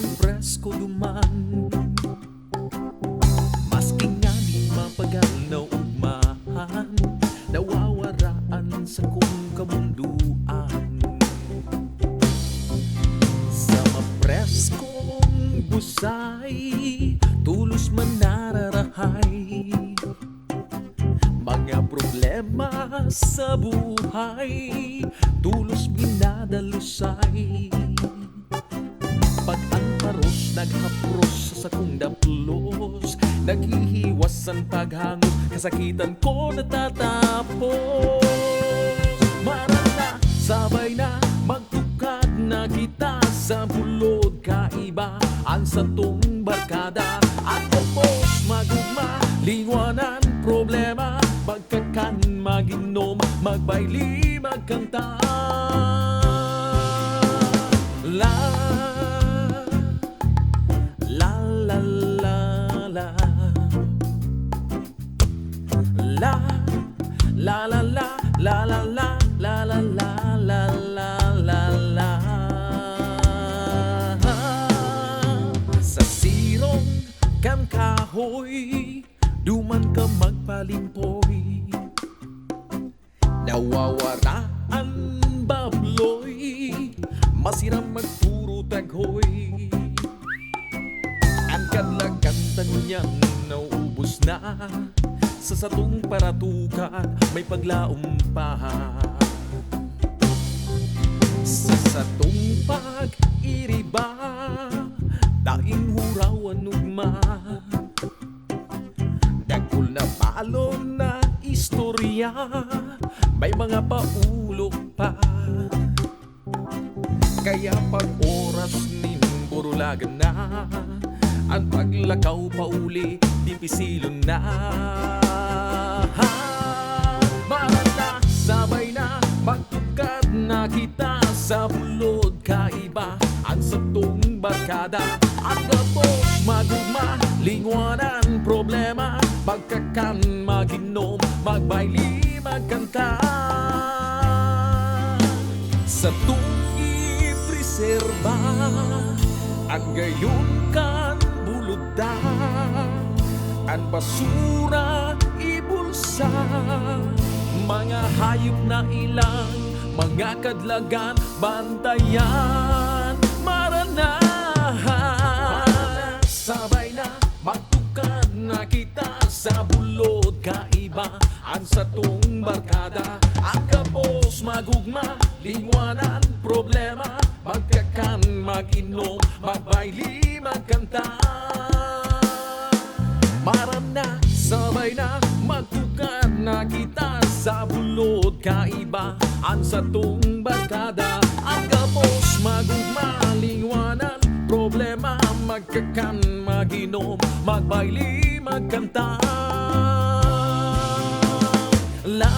ng presko duman. Maski nga di mapagal na ugmahan, nawawaraan sa kong kamunduan. Sa mapreskong busay, tulos man nararahay. Mga problema sa buhay, tulos binadalusay. Pag ang paros naghapros sa sakong daplos, naghihiwasan paghangos, kasakitan ko natatapos. Marana, sabay na, magtukad na kita sa bulod kaiba, ang satong barkada. At tapos magugma, liwanan problema, magkakan, maginom, magbayli, magkanta. La la la la la la la la la la la la la la la la la. Sa sirong kang kahoy, duman ka magpalimpoy. Nawawaraan babloy, masiram magpuro taghoy. Ang kadlagan niyan naubos na, sa satong paratukan may paglaom pa. Sa satong pag-iriba, daing hurawan ugma. Dagkul na balon na istorya, may mga paulok pa. Kaya pag oras nin burulagan na, ang paglakaw pauli di pisilon na. Marana, sabay na, magtukad na kita sa bulod kaiba, ang satong barkada. At tapos magugma, liwanan problema, magkakan, maginom, magbayli, magkanta. Sa tungi preserba, ang gayon kan buluda, ang basura ibulsa, mga hayop na ilang, mga kadlagan bantayan. Marana, sabay na, magtukad na kita sa bulod kaiba, ang satong barkada. Ang kapos magugma, liwanan problema, magkakan, maginom, magbayli, magkanta. Marana, sabay na, magtukad na kita sa bulod kaiba, ang satong barkada. Ang kapos magugma, liwanan problema, magkakan, maginom, magbayli, magkanta. La